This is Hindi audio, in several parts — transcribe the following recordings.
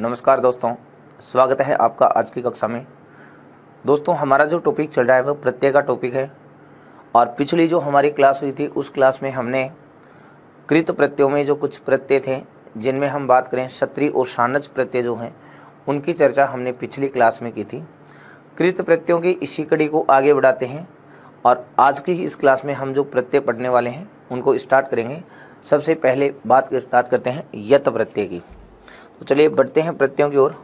नमस्कार दोस्तों, स्वागत है आपका आज की कक्षा में। दोस्तों, हमारा जो टॉपिक चल रहा है वह प्रत्यय का टॉपिक है और पिछली जो हमारी क्लास हुई थी उस क्लास में हमने कृत प्रत्ययों में जो कुछ प्रत्यय थे जिनमें हम बात करें क्षत्रिय और शानच प्रत्यय जो हैं उनकी चर्चा हमने पिछली क्लास में की थी। कृत प्रत्ययों की इसी कड़ी को आगे बढ़ाते हैं और आज की इस क्लास में हम जो प्रत्यय पढ़ने वाले हैं उनको स्टार्ट करेंगे। सबसे पहले बात स्टार्ट करते हैं यत प्रत्यय की। तो चलिए बढ़ते हैं प्रत्ययों की ओर।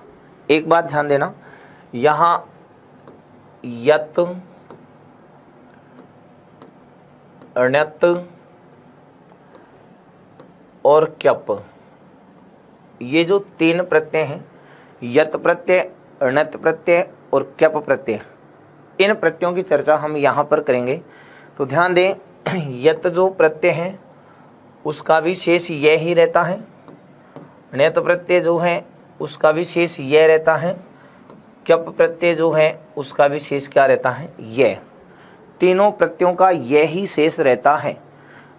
एक बात ध्यान देना, यहाँ यत, अण्यत और क्यप, ये जो तीन प्रत्यय हैं, यत प्रत्यय, अण्यत प्रत्यय और क्यप प्रत्यय, इन प्रत्ययों की चर्चा हम यहाँ पर करेंगे। तो ध्यान दें, यत जो प्रत्यय है उसका भी शेष ये ही रहता है, अण्यत प्रत्यय जो है उसका भी शेष ये रहता है, क्यप प्रत्यय जो है उसका भी शेष क्या रहता है, ये। तीनों प्रत्ययों का ये ही शेष रहता है।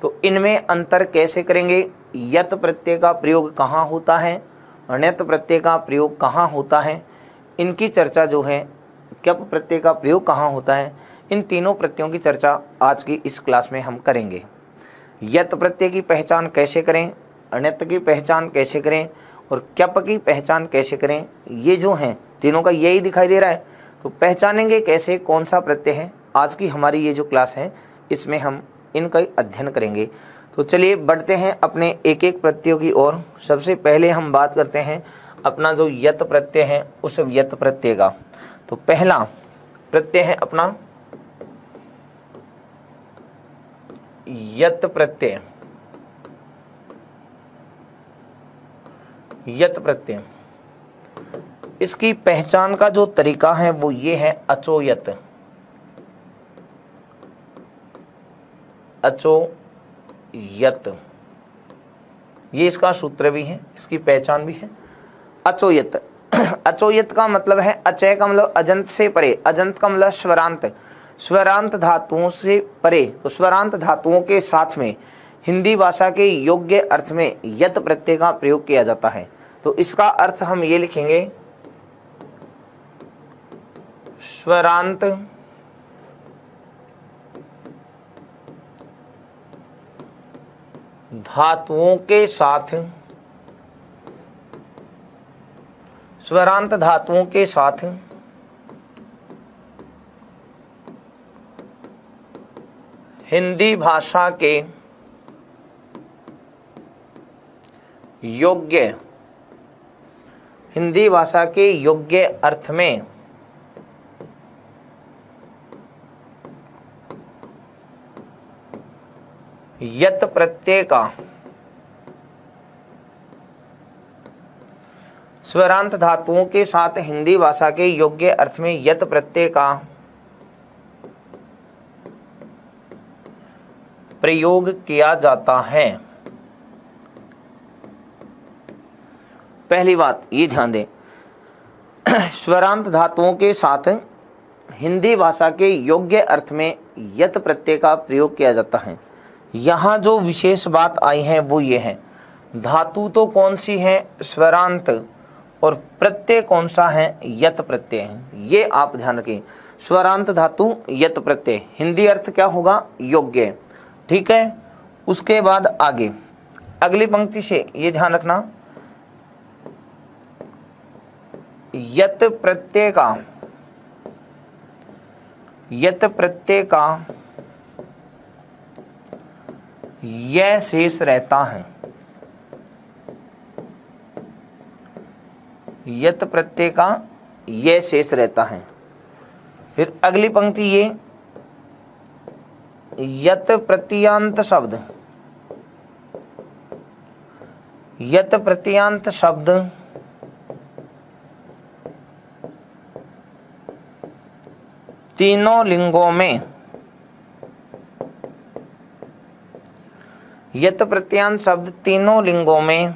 तो इनमें अंतर कैसे करेंगे, यत प्रत्यय का प्रयोग कहाँ होता है, अण्यत प्रत्यय का प्रयोग कहाँ होता है, इनकी चर्चा जो है, क्यप प्रत्यय का प्रयोग कहाँ होता है, इन तीनों प्रत्ययों की चर्चा आज की इस क्लास में हम करेंगे। यत प्रत्यय की पहचान कैसे करें, अण्यत की पहचान कैसे करें और क्यप की पहचान कैसे करें, ये जो हैं तीनों का यही दिखाई दे रहा है। तो पहचानेंगे कैसे, कौन सा प्रत्यय है, आज की हमारी ये जो क्लास है इसमें हम इनका अध्ययन करेंगे। तो चलिए बढ़ते हैं अपने एक एक प्रत्ययों की ओर। सबसे पहले हम बात करते हैं अपना जो यत प्रत्यय है उस यत प्रत्यय का। तो पहला प्रत्यय है अपना यत प्रत्यय। यत प्रत्यय, इसकी पहचान का जो तरीका है वो ये है अचोयत। अचोयत, ये इसका सूत्र भी है, इसकी पहचान भी है अचोयत। अचोयत का मतलब है, अचय का मतलब अजंत से परे, अजंत का मतलब स्वरांत, स्वरांत धातुओं से परे। तो स्वरांत धातुओं के साथ में हिंदी भाषा के योग्य अर्थ में यत प्रत्यय का प्रयोग किया जाता है। तो इसका अर्थ हम ये लिखेंगे, स्वरांत धातुओं के साथ, स्वरांत धातुओं के साथ हिंदी भाषा के योग्य, हिंदी भाषा के योग्य अर्थ में यत प्रत्यय का, स्वरांत धातुओं के साथ हिंदी भाषा के योग्य अर्थ में यत प्रत्यय का प्रयोग किया जाता है। पहली बात ये ध्यान दें, स्वरांत धातुओं के साथ हिंदी भाषा के योग्य अर्थ में यत प्रत्यय का प्रयोग किया जाता है। यहाँ जो विशेष बात आई है वो ये है, धातु तो कौन सी है, स्वरांत, और प्रत्यय कौन सा है, यत प्रत्यय है। ये आप ध्यान रखें, स्वरांत धातु यत प्रत्यय, हिंदी अर्थ क्या होगा, योग्य। ठीक है, उसके बाद आगे अगली पंक्ति से ये ध्यान रखना, यत प्रत्यय का, यत प्रत्यय का यह शेष रहता है, यत प्रत्यय का यह शेष रहता है। फिर अगली पंक्ति ये, यत प्रत्ययान्त शब्द, यत प्रत्ययान्त शब्द तीनों लिंगों में, यत प्रत्ययान्त शब्द तीनों लिंगों में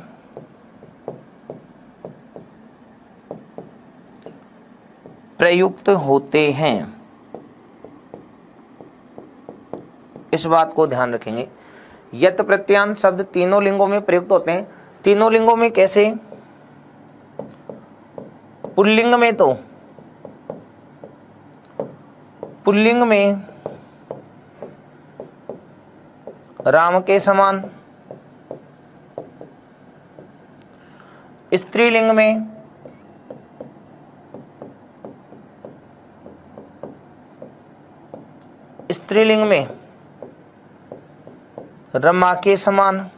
प्रयुक्त होते हैं। इस बात को ध्यान रखेंगे। यत प्रत्ययान्त शब्द तीनों लिंगों में प्रयुक्त होते हैं। तीनों लिंगों में कैसे? पुल्लिंग में राम के समान, स्त्रीलिंग में रमा के समान,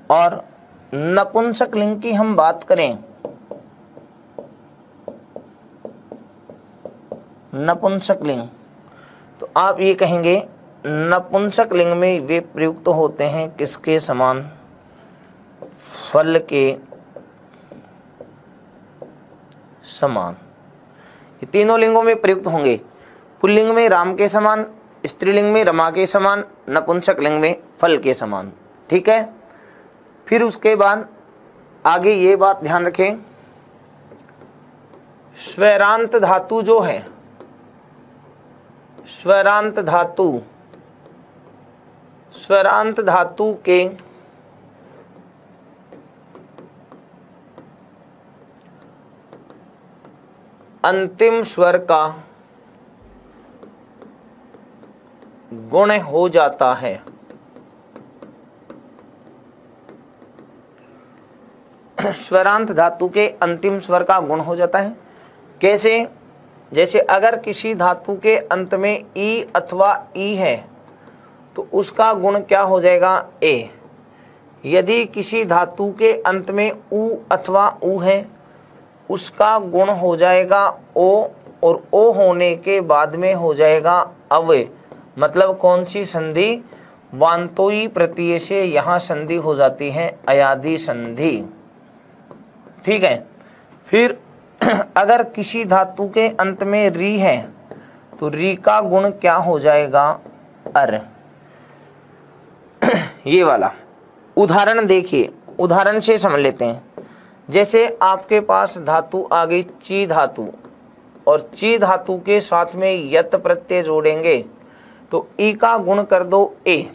और नपुंसक लिंग की हम बात करें, नपुंसक लिंग, तो आप ये कहेंगे नपुंसक लिंग में वे प्रयुक्त होते हैं किसके समान? फल के समान। ये तीनों लिंगों में प्रयुक्त होंगे। पुल्लिंग में राम के समान, स्त्रीलिंग में रमा के समान, नपुंसक लिंग में फल के समान। ठीक है। फिर उसके बाद आगे ये बात ध्यान रखें, स्वरांत धातु जो है, स्वरांत धातु के अंतिम स्वर का गुण हो जाता है। स्वरांत धातु के अंतिम स्वर का गुण हो जाता है। कैसे? जैसे अगर किसी धातु के अंत में ई अथवा ई है तो उसका गुण क्या हो जाएगा? ए। यदि किसी धातु के अंत में उ अथवा उ है उसका गुण हो जाएगा ओ, और ओ होने के बाद में हो जाएगा अव। मतलब कौन सी संधि? वान्तोई प्रत्यय से यहाँ संधि हो जाती है अयादि संधि। ठीक है। फिर अगर किसी धातु के अंत में री है तो री का गुण क्या हो जाएगा? अर। ये वाला उदाहरण देखिए, उदाहरण से समझ लेते हैं। जैसे आपके पास धातु आ गई ची धातु, और ची धातु के साथ में यत प्रत्यय जोड़ेंगे तो ई का गुण कर दो ए।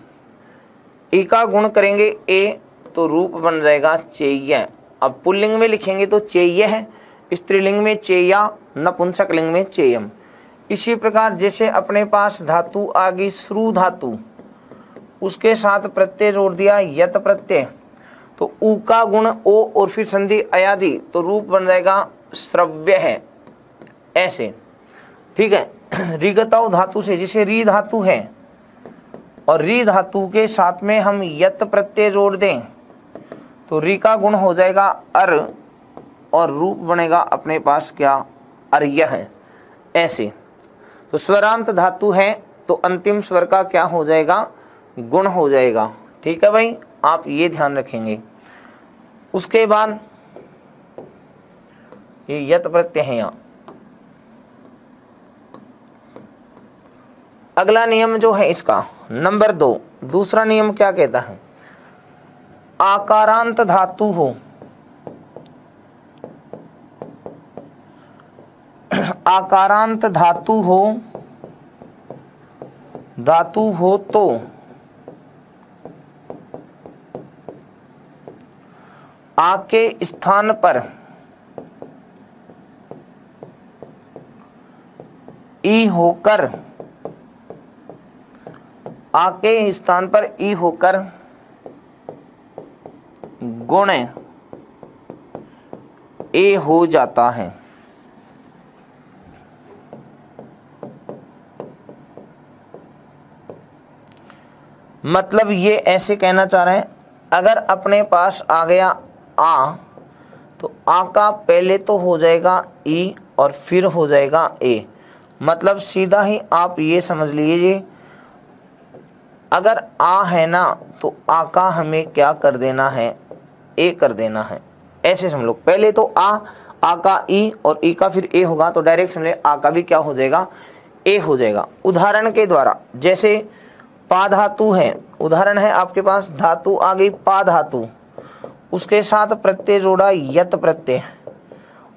ई का गुण करेंगे ए तो रूप बन जाएगा चेय। अब पुल्लिंग में लिखेंगे तो चेय है, स्त्रीलिंग में चेया, नपुंसक लिंग में चेयम। इसी प्रकार जैसे अपने पास धातु आ गई श्रु धातु, उसके साथ प्रत्यय जोड़ दिया यत प्रत्यय तो ऊ का गुण ओ और फिर संधि अयादि तो रूप बन जाएगा श्रव्य है। ऐसे। ठीक है। ऋगतौ धातु से जैसे री धातु है और री धातु के साथ में हम यत प्रत्यय जोड़ दें तो री का गुण हो जाएगा अर, और रूप बनेगा अपने पास क्या? अर्य है। ऐसे। तो स्वरांत धातु है तो अंतिम स्वर का क्या हो जाएगा? गुण हो जाएगा। ठीक है भाई, आप ये ध्यान रखेंगे। उसके बाद ये यत प्रत्यय है यहाँ। अगला नियम जो है इसका नंबर 2, दूसरा नियम क्या कहता है? आकारांत धातु हो, आकारांत धातु हो तो आ के स्थान पर ई होकर, आ के स्थान पर ई होकर गुण ए हो जाता है। मतलब ये ऐसे कहना चाह रहे हैं, अगर अपने पास आ गया आ तो आ का पहले तो हो जाएगा ई और फिर हो जाएगा ए। मतलब सीधा ही आप ये समझ लीजिए, अगर आ है ना तो आ का हमें क्या कर देना है? ए कर देना है। ऐसे समझ लो, पहले तो आ का ई और ई का फिर ए होगा तो डायरेक्ट समझ ले आ का भी क्या हो जाएगा? ए हो जाएगा। उदाहरण के द्वारा जैसे पा धातु है, उदाहरण है आपके पास धातु आ गई पा धातु, उसके साथ प्रत्यय जोड़ा यत प्रत्यय,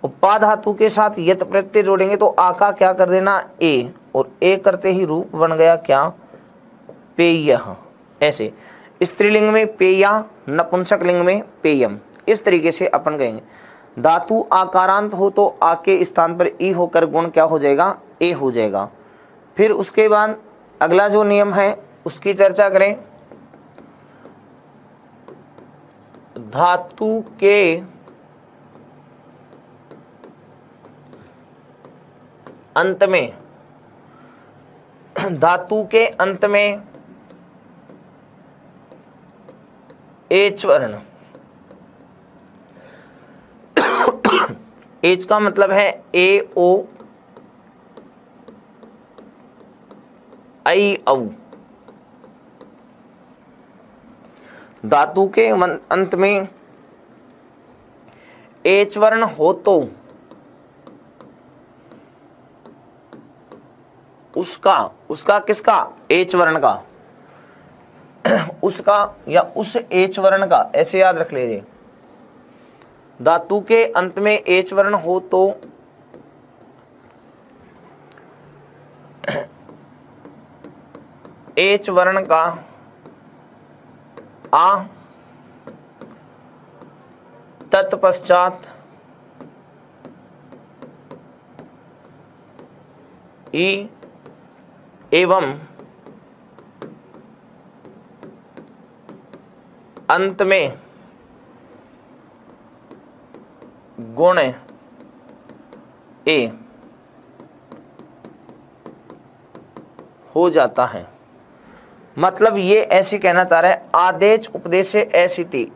और पा धातु के साथ यत प्रत्यय जोड़ेंगे तो आ का क्या कर देना? ए, और ए करते ही रूप बन गया क्या? पेय। ऐसे स्त्रीलिंग में पेया, नपुंसक लिंग में पेयम। इस तरीके से अपन कहेंगे। धातु आकारांत हो तो आ के स्थान पर ई होकर गुण क्या हो जाएगा, ए हो जाएगा। फिर उसके बाद अगला जो नियम है उसकी चर्चा करें। धातु के अंत में, धातु के अंत में एच वर्ण, एच का मतलब है ए ओ आई औ। धातु के अंत में एच वर्ण हो तो उसका किसका, एच वर्ण का, उसका या उस एच वर्ण का, ऐसे याद रख लीजिए। धातु के अंत में एच वर्ण हो तो एच वर्ण का आ तत्पश्चात ई एवं अंत में गुण ए हो जाता है। मतलब ये ऐसे कहना चाह रहा है, आदेश उपदेश से ऐसी थी,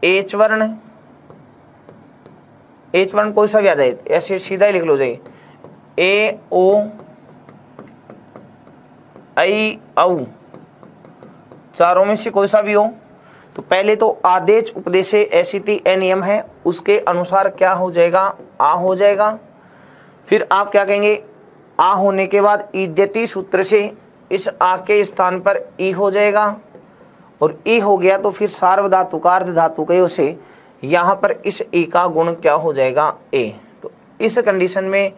एच वर्ण, एच वर्ण कोई सा भी आ जाए, ऐसे सीधा ही लिख लो जाइए, ए ओ आई औ, चारों में से कोई सा भी हो तो पहले तो आदेश उपदेश ऐसी थी ए नियम है, उसके अनुसार क्या हो जाएगा, आ हो जाएगा। फिर आप क्या कहेंगे, आ होने के बाद इद्यति सूत्र से इस आ के स्थान पर ई हो जाएगा, और ई हो गया तो फिर सार्वधातु का अर्ध धातु के से यहाँ पर इस ई का गुण क्या हो जाएगा, ए। तो इस कंडीशन में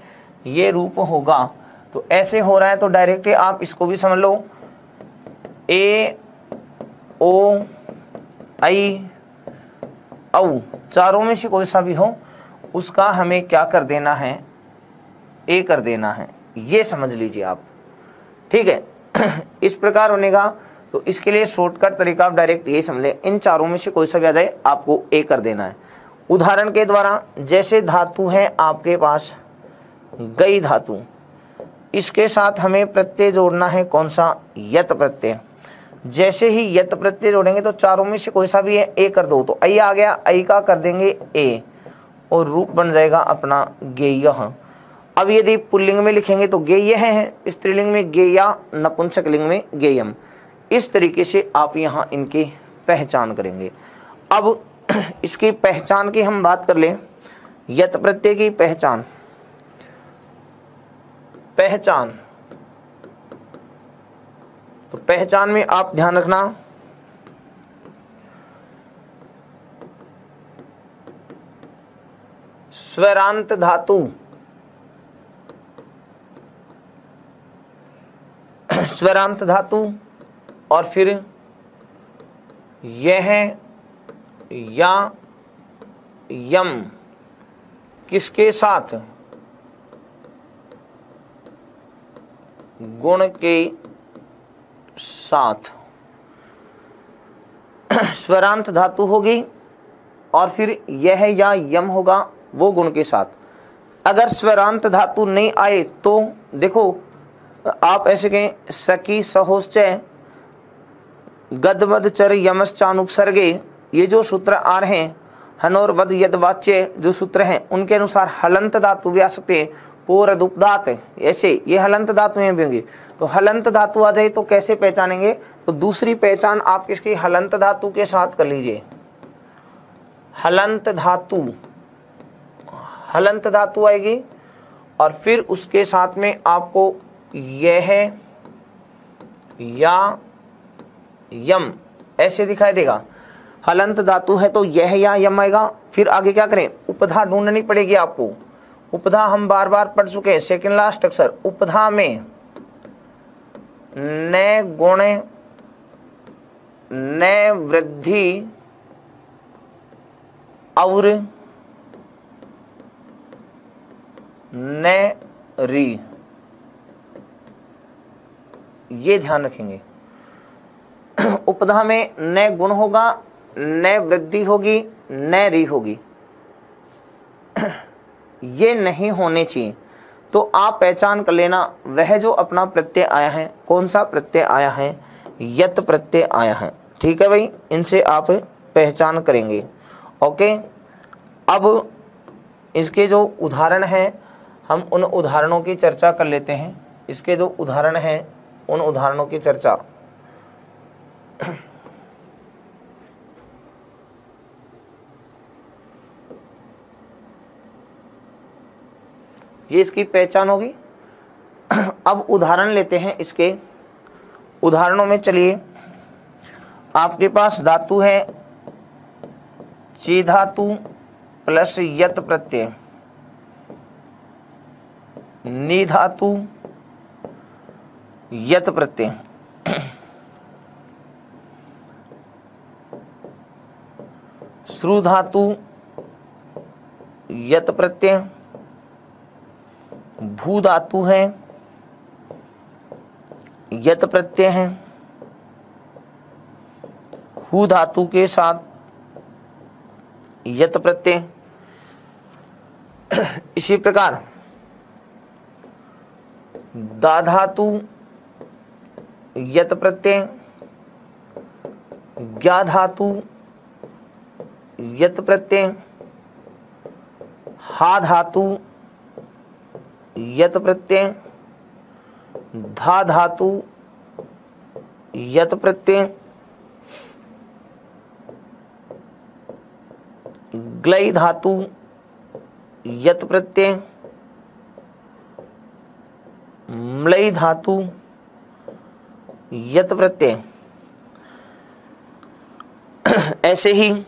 ये रूप होगा। तो ऐसे हो रहा है तो डायरेक्ट आप इसको भी समझ लो, ए ओ आई औ, चारों में से कोई सा भी हो उसका हमें क्या कर देना है, ए कर देना है, ये समझ लीजिए आप, ठीक है। इस प्रकार होने का, तो इसके लिए शॉर्टकट तरीका आप डायरेक्ट ये समझ लें, इन चारों में से कोई सा भी आ जाए आपको ए कर देना है। उदाहरण के द्वारा, जैसे धातु है आपके पास गई धातु, इसके साथ हमें प्रत्यय जोड़ना है, कौन सा, यत प्रत्यय। जैसे ही यत प्रत्यय जोड़ेंगे तो चारों में से कोई सा भी है ए कर दो, तो आई आ गया, आई का कर देंगे ए और रूप बन जाएगा अपना गेय। अब यदि पुल्लिंग में लिखेंगे तो गेय है, स्त्रीलिंग में गेया, नपुंसकलिंग में गेयम। इस तरीके से आप यहाँ इनकी पहचान करेंगे। अब इसकी पहचान की हम बात कर लें, यत प्रत्यय की पहचान, तो पहचान में आप ध्यान रखना, स्वरांत धातु, स्वरांत धातु और फिर यह या यम किसके साथ, गुण के साथ। स्वरांत धातु होगी और फिर यह या यम होगा वो गुण के साथ। अगर स्वरांत धातु नहीं आए तो देखो आप ऐसे कहें, सखी सहोश्चय गदवद चर यमश्चानुपसर्गे, ये जो सूत्र आ रहे हैं, हनोर वद यद वाच्य जो सूत्र हैं उनके अनुसार हलंत धातु भी आ सकते हैं, पूर्व उपदात, ऐसे ये हलंत धातु भी होंगी। तो हलंत धातु आ जाए तो कैसे पहचानेंगे, तो दूसरी पहचान आप किसकी, हलंत धातु के साथ कर लीजिए। हलंत धातु, हलंत धातु आएगी और फिर उसके साथ में आपको यह या यम ऐसे दिखाई देगा। हलंत धातु है तो यह या यम आएगा। फिर आगे क्या करें, उपधा ढूंढनी पड़ेगी आपको। उपधा हम बार बार पढ़ चुके हैं, सेकंड लास्ट अक्षर। उपधा में न गुण न वृद्धि और न री, ये ध्यान रखेंगे। उपधा में न गुण होगा, न वृद्धि होगी, न री होगी, ये नहीं होने चाहिए। तो आप पहचान कर लेना, वह जो अपना प्रत्यय आया है, कौन सा प्रत्यय आया है, यत प्रत्यय आया है। ठीक है भाई, इनसे आप पहचान करेंगे। ओके, अब इसके जो उदाहरण हैं, हम उन उदाहरणों की चर्चा कर लेते हैं। इसके जो उदाहरण हैं उन उदाहरणों की चर्चा। ये इसकी पहचान होगी। अब उदाहरण लेते हैं इसके। उदाहरणों में चलिए, आपके पास धातु है ची धातु प्लस यत प्रत्यय, नी धातु यत प्रत्यय, श्रु धातु यत प्रत्यय, भू धातु है यत प्रत्यय है, हु धातु के साथ यत प्रत्यय। इसी प्रकार दा धातु यत प्रत्यय, ज्ञा धातु यत प्रत्यय, हा धातु यत प्रत्यय, धा धातु यत प्रत्यय, ग्लई धातु यत प्रत्यय, म्लई धातु यत प्रत्यय। ऐसे ही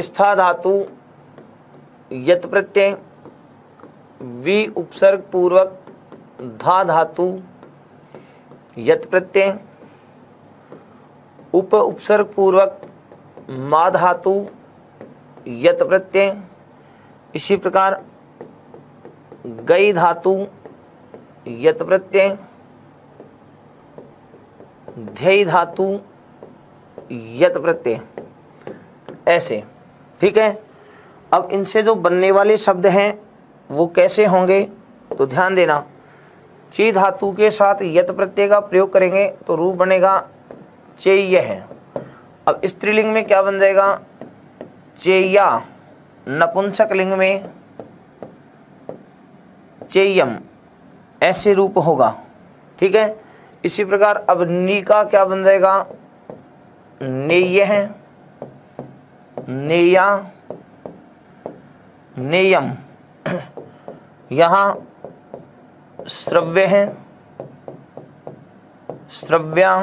स्था धातु यत प्रत्यय, वि उपसर्ग पूर्वक धा धातु यत प्रत्यय, उप उपसर्ग पूर्वक मा धातु यत प्रत्यय। इसी प्रकार गई धातु यत प्रत्यय, ध्यय धातु यत प्रत्यय। ऐसे, ठीक है। अब इनसे जो बनने वाले शब्द हैं वो कैसे होंगे, तो ध्यान देना। ची धातु के साथ यत प्रत्यय का प्रयोग करेंगे तो रूप बनेगा चेय है। अब स्त्रीलिंग में क्या बन जाएगा, चेया। नपुंसक लिंग में चेयम, ऐसे रूप होगा। ठीक है। इसी प्रकार अब नी का क्या बन जाएगा, नेय है, नेया, नेयम। यहाँ श्रव्य है, श्रव्या,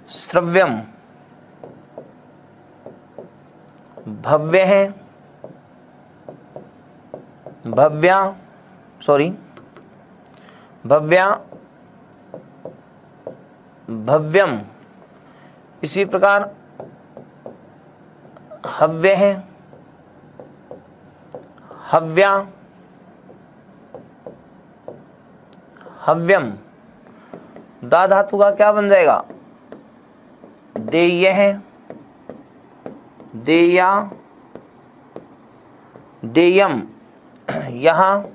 श्रव्यम। भव्य है, भव्या, भव्या, भव्यम। इसी प्रकार हव्य है, हव्या, हव्यम। दा धातु का क्या बन जाएगा, देय है, देया, देयम। यहाँ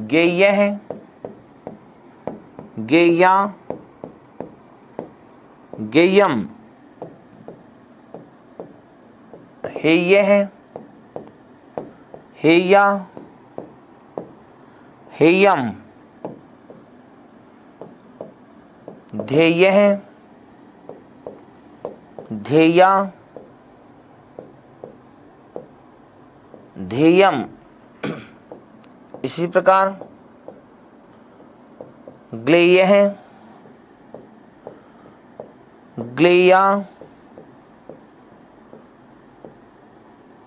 गेय है, गेया, गेयम। हेय है, हेया, हेयम। ध्येय है, ध्येया, ध्येयम। इसी प्रकार ग्लेय है, ग्लेया,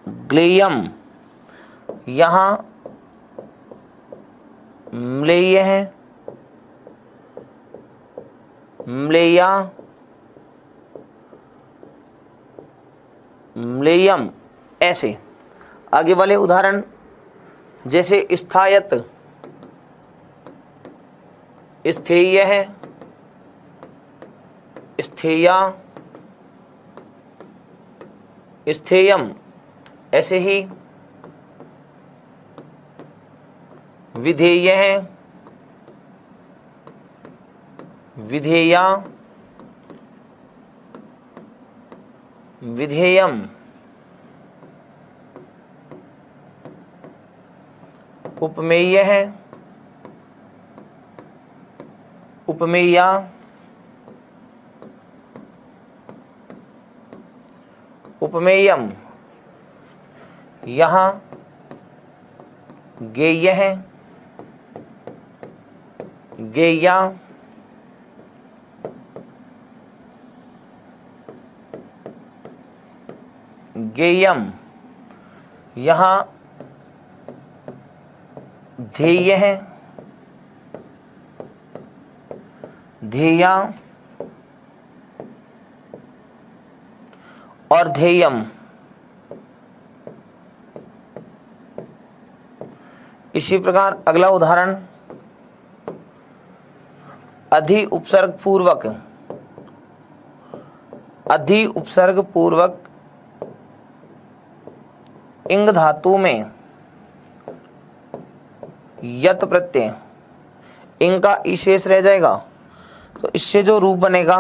ग्लेयम। यहाँ म्लेय है, म्लेया, म्लेयम, ऐसे। आगे वाले उदाहरण जैसे स्थायत, स्थेय है, स्थेया, स्थेयम, ऐसे ही विधेय है, विधेया, विधेयम, उपमेय है, उपमेया, उपमेयम, यहाँ गेय है, गेया, गेयम, यहाँ ध्येय है, ध्येया और ध्येयम। इसी प्रकार अगला उदाहरण अधि उपसर्ग पूर्वक, अधि उपसर्ग पूर्वक इंग धातु में यत प्रत्यय, इंग का ई शेष रह जाएगा, तो इससे जो रूप बनेगा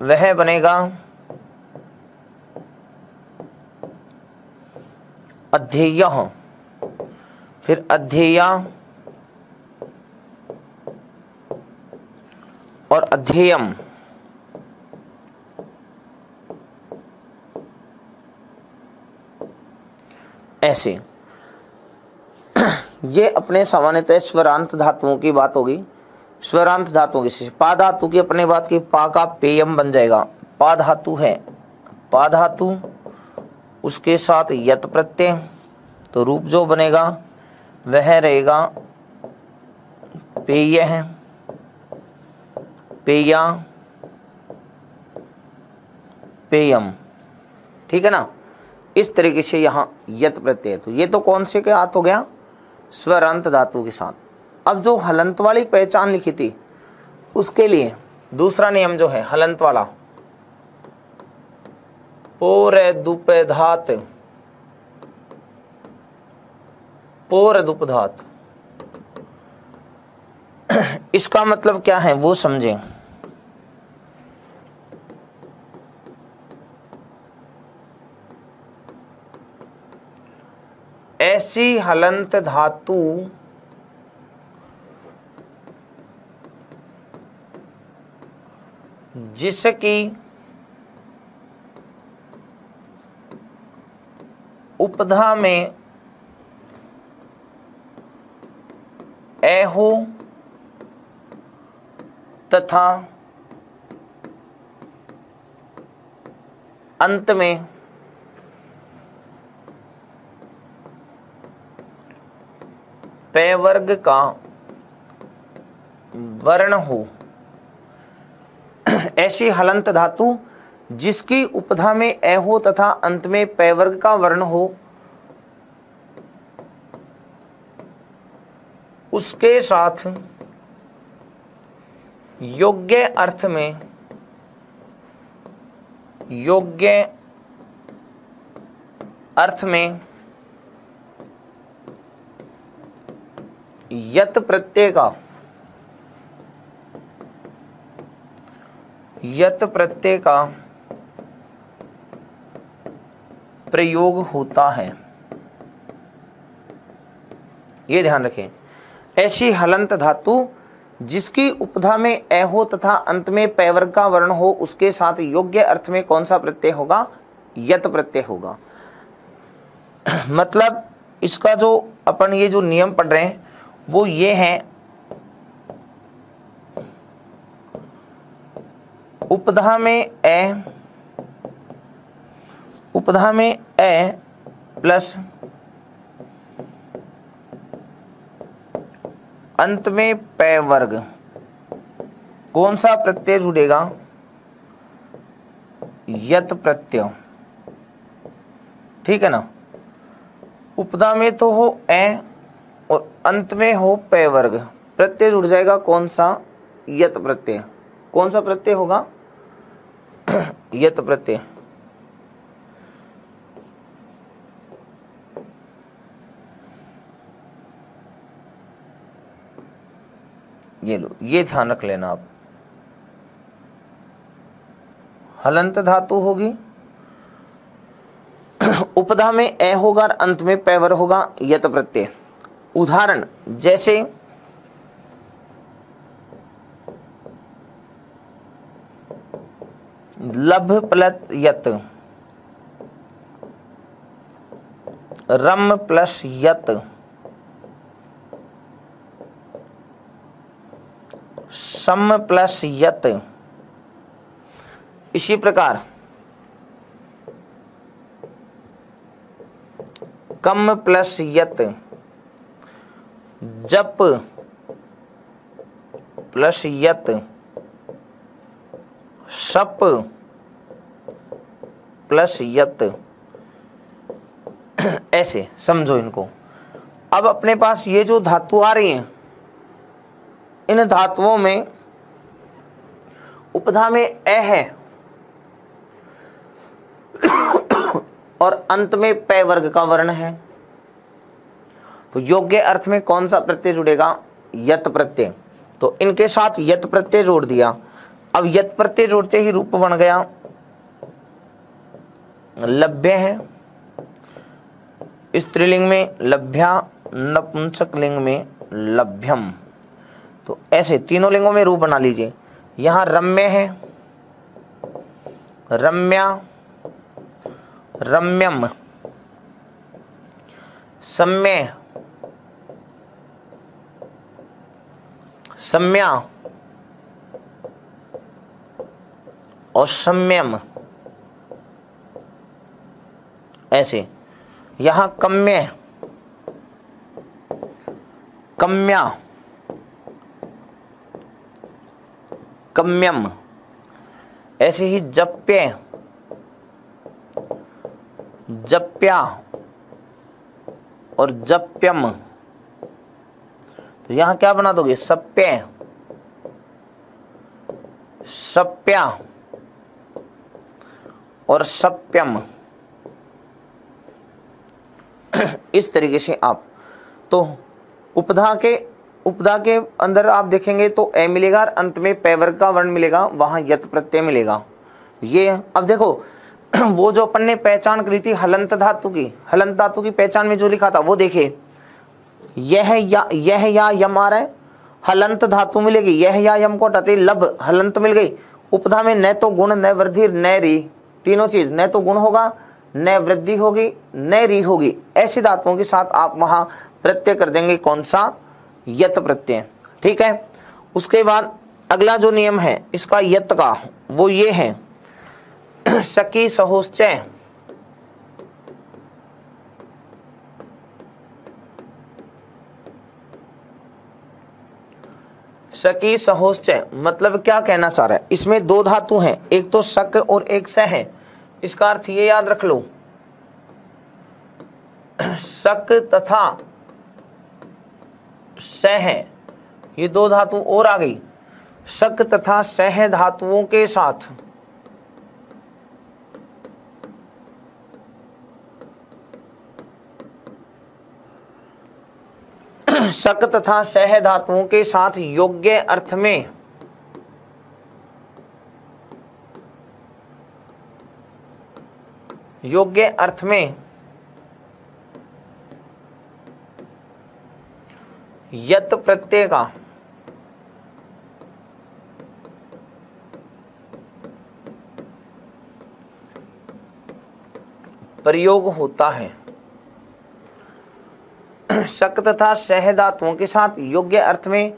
वह बनेगा अध्येयः, फिर अध्येया और अध्येयम। ऐसे ये अपने सामान्यतः स्वरांत धातुओं की बात होगी। स्वरांत धातुओं की, पा धातु की अपने बात की, पा का पेयम बन जाएगा। पा धातु है, पा धातु, उसके साथ यत प्रत्यय, तो रूप जो बनेगा वह रहेगा पेय है, पेया, पेयम। ठीक है ना। इस तरीके से यहाँ यत प्रत्यय, तो ये तो कौन से के हाथ हो गया, स्वरांत धातु के साथ। अब जो हलंत वाली पहचान लिखी थी उसके लिए दूसरा नियम जो है हलंत वाला, पोरदुपधात, पोरदुपधात, इसका मतलब क्या है वो समझें। ऐसी हलंत धातु जिसकी उपधा में ए हो तथा अंत में पे वर्ग का वर्ण हो। ऐसी हलंत धातु जिसकी उपधा में ए हो तथा अंत में पे वर्ग का वर्ण हो, उसके साथ योग्य अर्थ में, योग्य अर्थ में यत प्रत्यय का, यत प्रत्यय का प्रयोग होता है। ये ध्यान रखें। ऐसी हलंत धातु जिसकी उपधा में ए हो तथा अंत में पे वर्ग का वर्ण हो, उसके साथ योग्य अर्थ में कौन सा प्रत्यय होगा, यत प्रत्यय होगा। मतलब इसका जो अपन ये जो नियम पढ़ रहे हैं वो ये है, उपधा में ए, उपधा में ए प्लस अंत में पे वर्ग, कौन सा प्रत्यय जुड़ेगा, यत प्रत्यय। ठीक है ना। उपधा में तो हो ए और अंत में हो पे वर्ग, प्रत्यय जुड़ जाएगा कौन सा, यत प्रत्यय। कौन सा प्रत्यय होगा, यत प्रत्यय। ये लो, ये ध्यान रख लेना आप। हलंत धातु होगी, उपधा में ए होगा और अंत में पैवर होगा, यत प्रत्यय। उदाहरण जैसे लभ प्लस यत, रम प्लस यत, सम प्लस यत। इसी प्रकार कम प्लस यत, जप प्लस यत, सप प्लस यत। ऐसे समझो इनको। अब अपने पास ये जो धातु आ रही हैं, इन धातुओं में उपधा में ए है और अंत में पे वर्ग का वर्ण है, तो योग्य अर्थ में कौन सा प्रत्यय जुड़ेगा, यत प्रत्यय। तो इनके साथ यत प्रत्यय जोड़ दिया। अब यत प्रत्यय जोड़ते ही रूप बन गया लभ्य है, स्त्रीलिंग में लभ्या, नपुंसक लिंग में लभ्यम। तो ऐसे तीनों लिंगों में रूप बना लीजिए। यहां रम्य है, रम्या, रम्यम, सम्य, सम्या और सम्यम। ऐसे यहां कम्य, कम्या, कम्यम। ऐसे ही जप्य, जप्या और जप्यम। तो यहां क्या बना दोगे, सप्य, सप्या और सप्यम। इस तरीके से आप तो उपधा के अंदर आप देखेंगे तो ए मिलेगा और अंत में पे वर्ग का वर्ण मिलेगा, वहां यत प्रत्यय मिलेगा। ये अब देखो वो जो अपन ने पहचान करी थी हलंत धातु की पहचान में जो लिखा था वो देखिए, यह या यम आ रहा है, हलंत धातु मिलेगी, यह या यम को हटाते लब हलंत मिल गई। उपधा में न तो गुण न वृद्धि न री, तीनों चीज, न तो गुण होगा न वृद्धि होगी न री होगी। ऐसी धातुओं के साथ आप वहां प्रत्यय कर देंगे कौन सा, यत प्रत्यय। ठीक है। उसके बाद अगला जो नियम है इसका यत का, वो ये है सकी सहोश्चय, सकी सहोश्चय मतलब क्या कहना चाह रहा है, इसमें दो धातु हैं, एक तो शक और एक स है। इसका अर्थ ये याद रख लो, शक तथा स है, ये दो धातु और आ गई। शक तथा सह धातुओं के साथ शक तथा सह धातुओं के साथ योग्य अर्थ में यत प्रत्यय का प्रयोग होता है। शक तथा सह धातुओं के साथ योग्य अर्थ में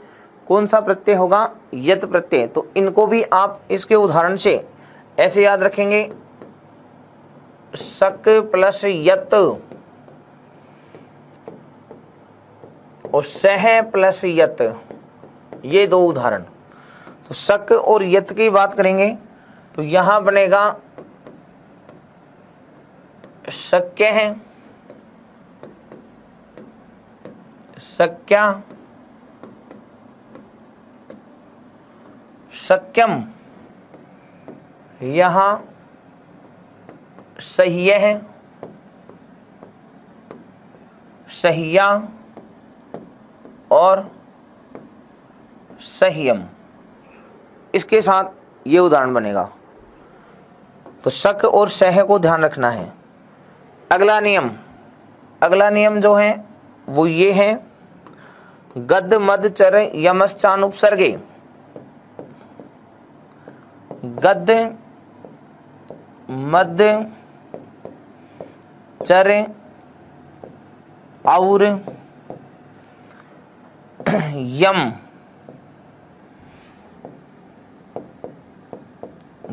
कौन सा प्रत्यय होगा, यत प्रत्यय। तो इनको भी आप इसके उदाहरण से ऐसे याद रखेंगे, शक प्लस यत और सह प्लस यत, ये दो उदाहरण। तो शक और यत की बात करेंगे तो यहां बनेगा शक्य है, शक्या, शक्यम, यहाँ सह्य है, सह्या और सह्यम। इसके साथ ये उदाहरण बनेगा। तो शक और सह को ध्यान रखना है। अगला नियम जो है वो ये है, गद मद चर यमश्चान उपसर्गे। गद मद चर और यम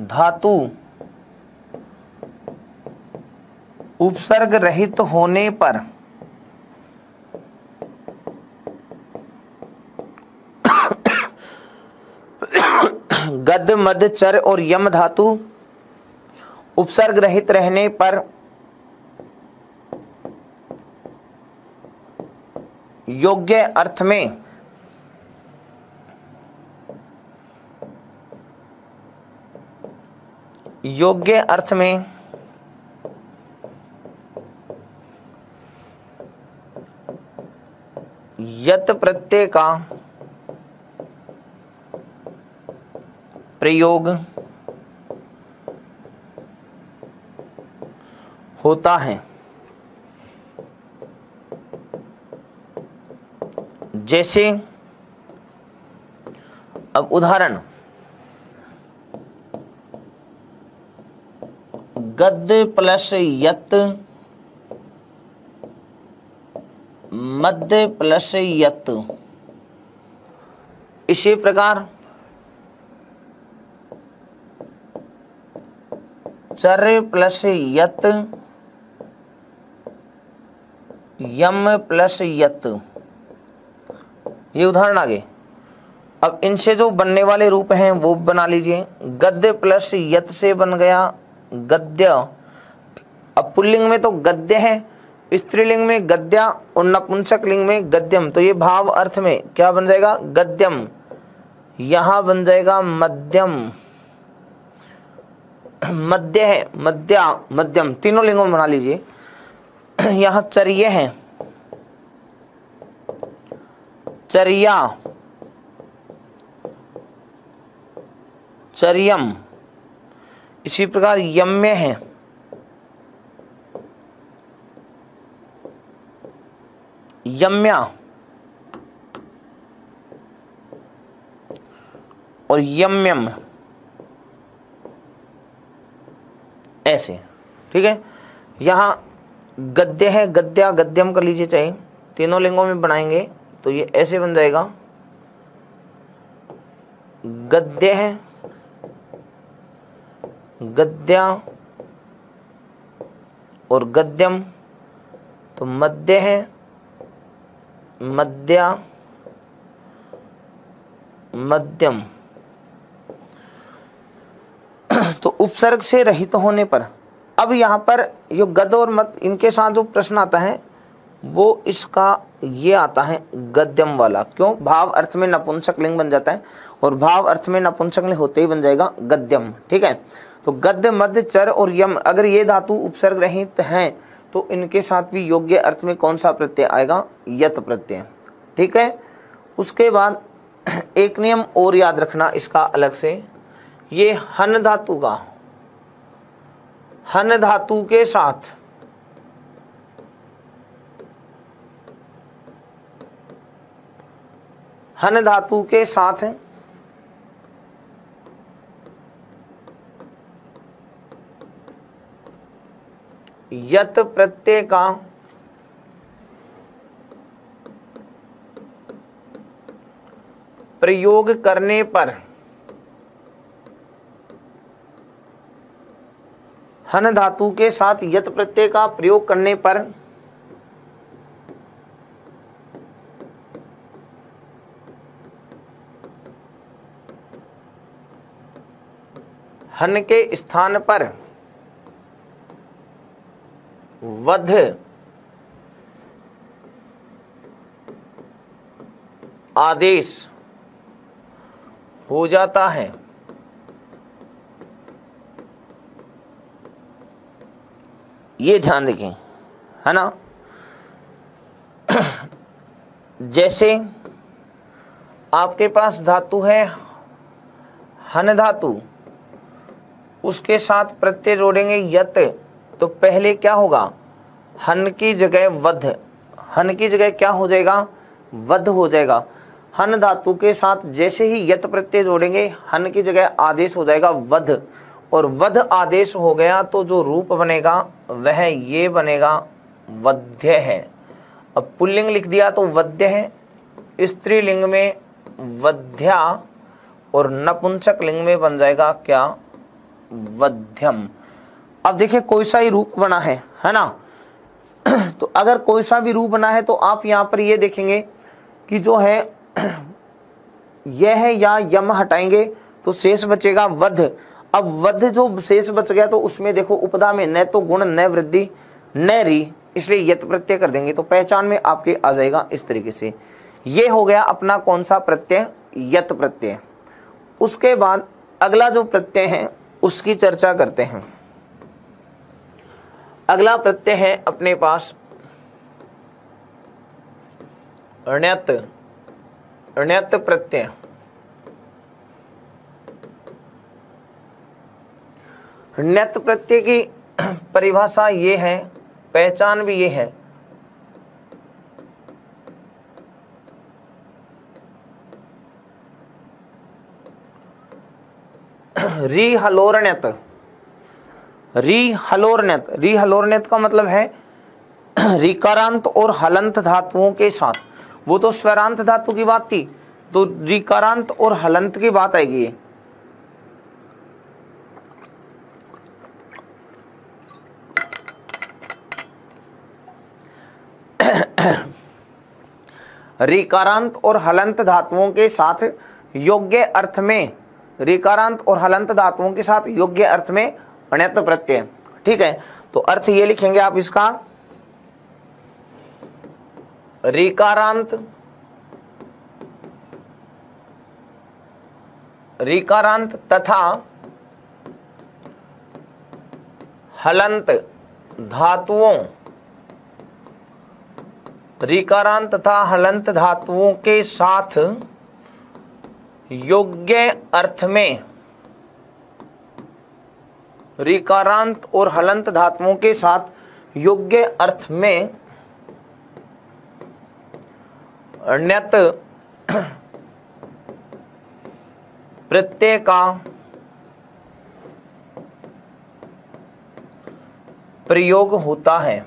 धातु उपसर्ग रहित होने पर गद मद चर और यम धातु उपसर्ग रहित रहने पर योग्य अर्थ में यत प्रत्यय का प्रयोग होता है। जैसे अब उदाहरण, गद प्लस यत, मध्य प्लस यत। इसी प्रकार चर प्लस यत, यम प्लस यत। ये उदाहरण आगे। अब इनसे जो बनने वाले रूप हैं वो बना लीजिए। गद्य प्लस यत से बन गया गद्य। अब पुल्लिंग में तो गद्य है, स्त्रीलिंग में गद्या और नपुंसक लिंग में गद्यम। तो ये भाव अर्थ में क्या बन जाएगा? गद्यम। यहां बन जाएगा मध्यम। मध्य है, मध्या, मध्यम, तीनों लिंगों में बना लीजिए। यहां चर्य है, चर्या, चर्यम। इसी प्रकार यम्य है, यम्या और यम्यम। ऐसे, ठीक है। यहां गद्य है, गद्या, गद्यम कर लीजिए चाहे, तीनों लिंगों में बनाएंगे तो ये ऐसे बन जाएगा। गद्य है, गद्या और गद्यम। तो मध्य है, मध्या, मध्यम। तो उपसर्ग से रहित होने पर, अब यहां पर यो गद और मत, इनके साथ जो प्रश्न आता है वो इसका ये आता है गद्यम वाला। क्यों? भाव अर्थ में नपुंसक लिंग बन जाता है और भाव अर्थ में नपुंसक लिंग होते ही बन जाएगा गद्यम। ठीक है। तो गद्य, मध्य, चर और यम, अगर ये धातु उपसर्ग रहित हैं तो इनके साथ भी योग्य अर्थ में कौन सा प्रत्यय आएगा? यत प्रत्यय। ठीक है। उसके बाद एक नियम और याद रखना इसका अलग से, ये हन धातु का, हन धातु के साथ हन धातु के साथ यत प्रत्यय का प्रयोग करने पर, हन धातु के साथ यत प्रत्यय का प्रयोग करने पर हन के स्थान पर वध आदेश हो जाता है। ये ध्यान रखें, है ना। जैसे आपके पास धातु है हन धातु, उसके साथ प्रत्यय जोड़ेंगे यत, तो पहले क्या होगा, हन की जगह वध, हन की जगह क्या हो जाएगा, वध हो जाएगा। हन धातु के साथ जैसे ही यत प्रत्यय जोड़ेंगे हन की जगह आदेश हो जाएगा वध, और वध आदेश हो गया तो जो रूप बनेगा वह ये बनेगा वध्य है। अब पुल्लिंग लिख दिया तो वध्य है, स्त्रीलिंग में वध्या, और नपुंसक लिंग में बन जाएगा क्या, वध्यम। अब देखिए कोई सा ही रूप बना है ना। तो अगर कोई सा भी रूप बना है तो आप यहाँ पर ये देखेंगे कि जो है यह है या यम हटाएंगे तो शेष बचेगा वध। अब वध जो शेष बच गया तो उसमें देखो उपधा में न तो गुण न वृद्धि न री, इसलिए यत प्रत्यय कर देंगे तो पहचान में आपके आ जाएगा इस तरीके से। ये हो गया अपना कौन सा प्रत्यय, यत प्रत्यय। उसके बाद अगला जो प्रत्यय है उसकी चर्चा करते हैं। अगला प्रत्यय है अपने पास ण्यत, ण्यत प्रत्यय। ण्यत प्रत्यय की परिभाषा ये है, पहचान भी ये है, री हलोरण्यत, री हलोरण्यत। री हलोरण्यत का मतलब है रीकारांत और हलंत धातुओं के साथ, वो तो स्वरांत धातु की बात थी, तो रीकारांत और हलंत की बात आएगी। रीकारांत और हलंत धातुओं के साथ योग्य अर्थ में, रीकारांत और हलंत धातुओं के साथ योग्य अर्थ में ण्यत प्रत्यय। ठीक है, तो अर्थ ये लिखेंगे आप इसका, रीकारांत, रीकारांत तथा हलंत धातुओं, रीकारांत तथा हलंत धातुओं के साथ योग्य अर्थ में, रीकारांत और हलंत धातुओं के साथ योग्य अर्थ में ण्यत प्रत्यय का प्रयोग होता है।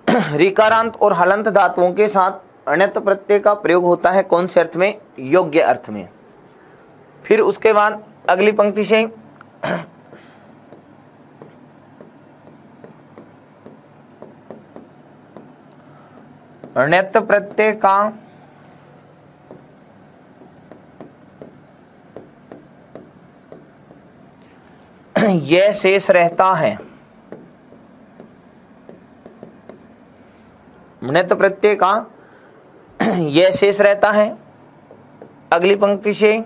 रीकारांत और हलंत धातुओं के साथ ण्यत प्रत्यय का प्रयोग होता है, कौन से अर्थ में, योग्य अर्थ में। फिर उसके बाद अगली पंक्ति से ण्यत प्रत्यय का यह शेष रहता है, ण्यत प्रत्यय का यह शेष रहता है। अगली पंक्ति से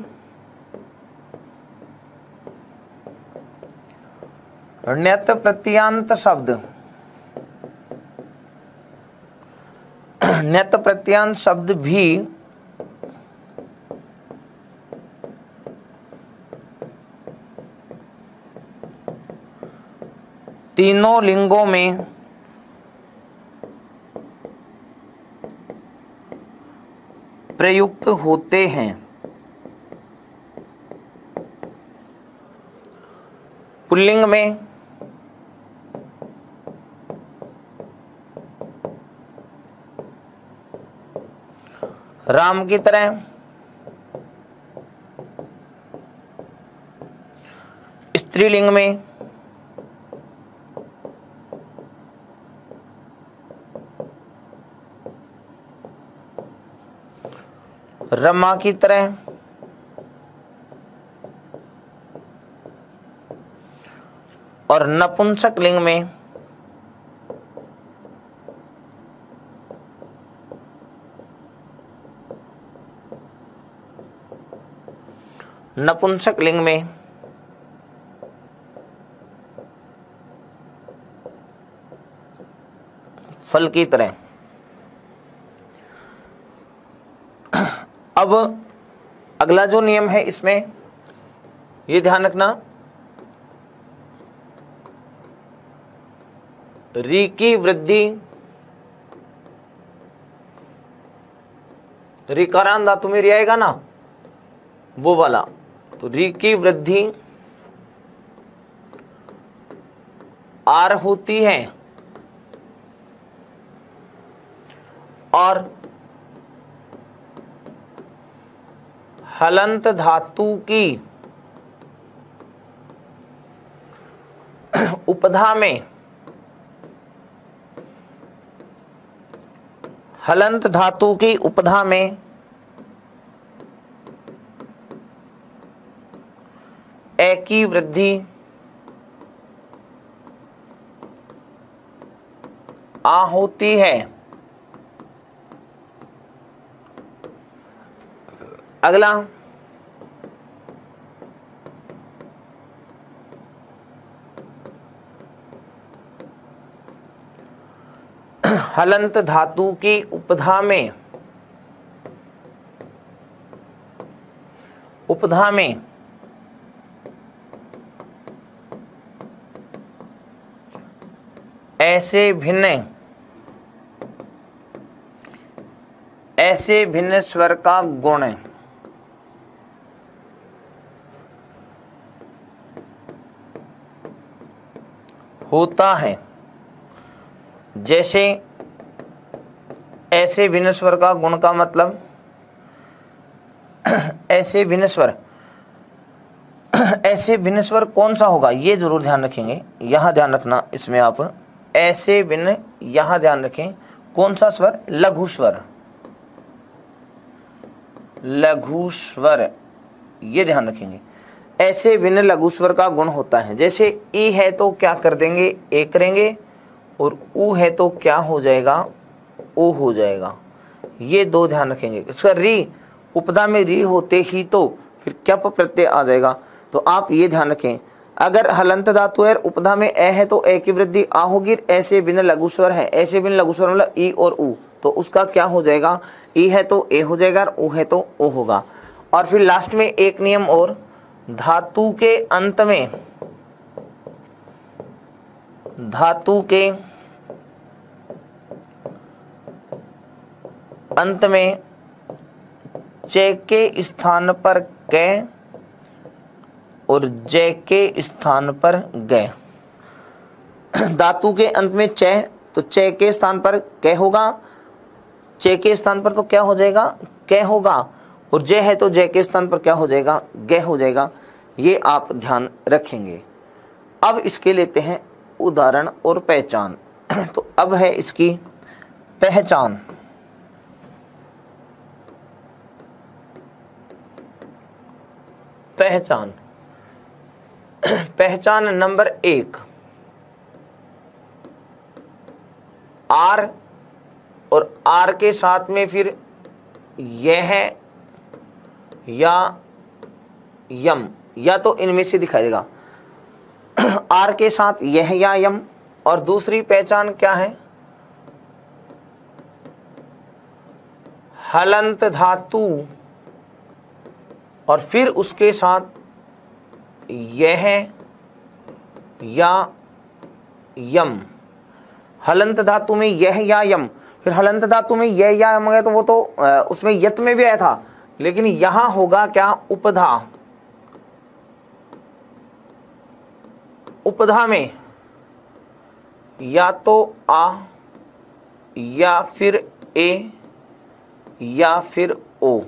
ण्यत प्रत्ययान्त शब्द, ण्यत प्रत्ययान्त शब्द भी तीनों लिंगों में प्रयुक्त होते हैं। पुल्लिंग में राम की तरह, स्त्रीलिंग में रमा की तरह, और नपुंसक लिंग में नपुंसक लिंग में फल की तरह। अब अगला जो नियम है इसमें ये ध्यान रखना, री की वृद्धि रिकारांत धातु में री आएगा ना, वो वाला, तो री की वृद्धि आर होती है और हलंत धातु की उपधा में, हलंत धातु की उपधा में ए की वृद्धि आ होती है। अगला हलंत धातु की उपधा में ऐसे भिन्न स्वर का गुण होता है। जैसे ऐसे भिन्न स्वर का गुण का मतलब ऐसे भिन्न स्वर कौन सा होगा, ये जरूर ध्यान रखेंगे। यहां ध्यान रखना, इसमें आप ऐसे भिन्न, यहां ध्यान रखें कौन सा स्वर, लघु स्वर, ये ध्यान रखेंगे। ऐसे भिन्न लघु स्वर का गुण होता है। जैसे ई है तो क्या कर देंगे, ए करेंगे, और ऊ है तो क्या हो जाएगा, ओ हो जाएगा। ये दो ध्यान रखेंगे। इसका री, उपधा में री होते ही तो फिर क्यप प्रत्यय आ जाएगा। तो आप ये ध्यान रखें, अगर हलंत धातु है उपधा में ए है तो ए की वृद्धि आ होगी। ऐसे भिन्न लघु स्वर है, ऐसे भिन्न लघु स्वर मतलब ई और ऊ, तो उसका क्या हो जाएगा, ई है तो ए हो जाएगा और ऊ है तो ओ होगा। और फिर लास्ट में एक नियम और, धातु के अंत में चे के स्थान पर कै और जय के स्थान पर गए। धातु के अंत में चे, तो चे के स्थान पर कै होगा, चे के स्थान पर तो क्या हो जाएगा, कै होगा, और जय है तो जय के स्थान पर क्या हो जाएगा, गे हो जाएगा। ये आप ध्यान रखेंगे। अब इसके लेते हैं उदाहरण और पहचान। तो अब है इसकी पहचान। पहचान नंबर 1, आर और आर के साथ में फिर यह या यम, या तो इनमें से दिखाई देगा। आर के साथ यह या यम। और दूसरी पहचान क्या है, हलंत धातु और फिर उसके साथ यह या यम। हलंत धातु में यह या यम, फिर हलंत धातु में यह या यम गया तो वो तो उसमें यत में भी आया था, लेकिन यहां होगा क्या, उपधा। उपधा में या तो आ या फिर ए या फिर ओ,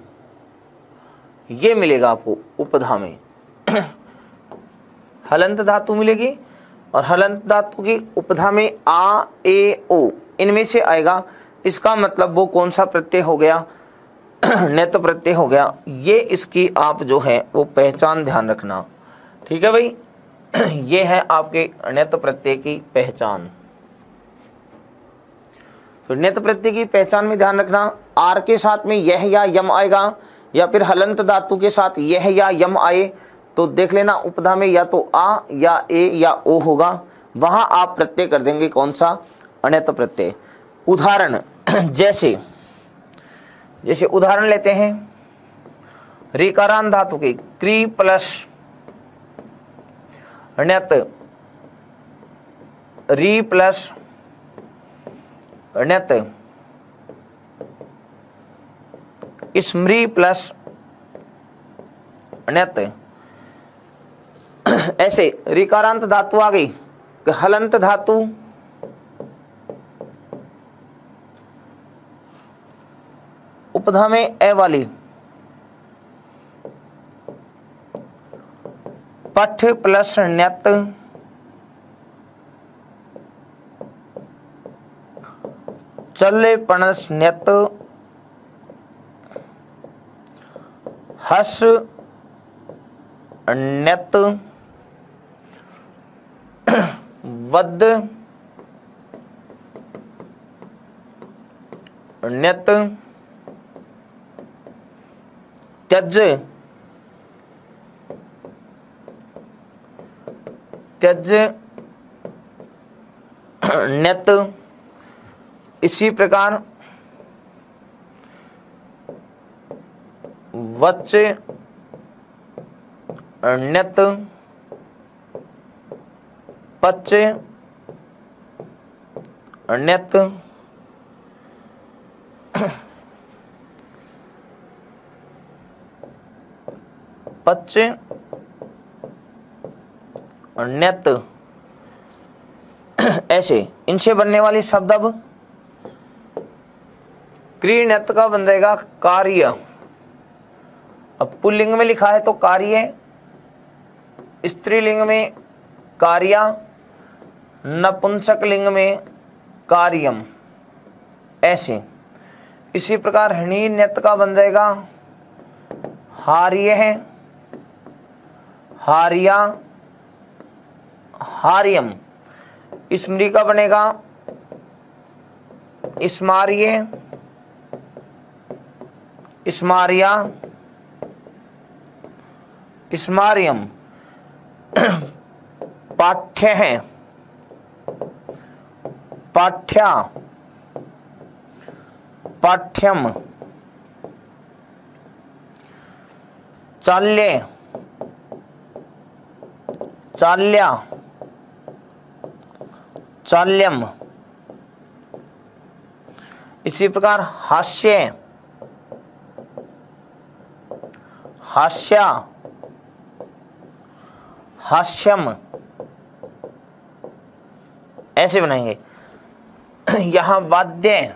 ये मिलेगा आपको उपधा में। हलंत धातु मिलेगी और हलंत धातु की उपधा में आ ए ओ, इनमें से आएगा। इसका मतलब वो कौन सा प्रत्यय हो गया, नेत प्रत्यय हो गया। ये इसकी आप जो है वो पहचान ध्यान रखना, ठीक है भाई। ये है आपके ण्यत प्रत्यय की पहचान। तो ण्यत प्रत्यय की पहचान में ध्यान रखना, आर के साथ में यह या यम आएगा या फिर हलंत धातु के साथ यह या यम आए तो देख लेना उपधा में या तो आ या ए या ओ होगा, वहां आप प्रत्यय कर देंगे कौन सा, अण्यत प्रत्यय। उदाहरण जैसे उदाहरण लेते हैं, ऋकारांत धातु के क्री प्लस ण्यत, री प्लस ण्यत, स्मृ प्लस ण्यत। ऐसे ऋकारांत धातु आ गई, हलंत धातु, उपधा में ए वाली, पठ प्लस ण्यत, चले पणस ण्यत, हस ण्यत, वद ण्यत, त्यज ण्यत। इसी प्रकार वच ण्यत, पच ण्यत, पच ण्यत। ऐसे इनसे बनने वाले शब्द अब क्रीण्यत का बन जाएगा कार्य। अब पुल्लिंग में लिखा है तो कार्य, स्त्रीलिंग में कार्या, नपुंसक लिंग में कार्यम। ऐसे इसी प्रकार हणिन्यत का बन जाएगा हार्य है, हार्या, हार्यम। स्मृ का बनेगा स्मार्य, स्मार्या, स्मार्यम। पाठ्य है, पाठ्या, पाठ्यम। चाल्य, चाल्या, चाल्यम। इसी प्रकार हास्य, हास्या, हास्यम। ऐसे बनाएंगे। यहां वाद्य,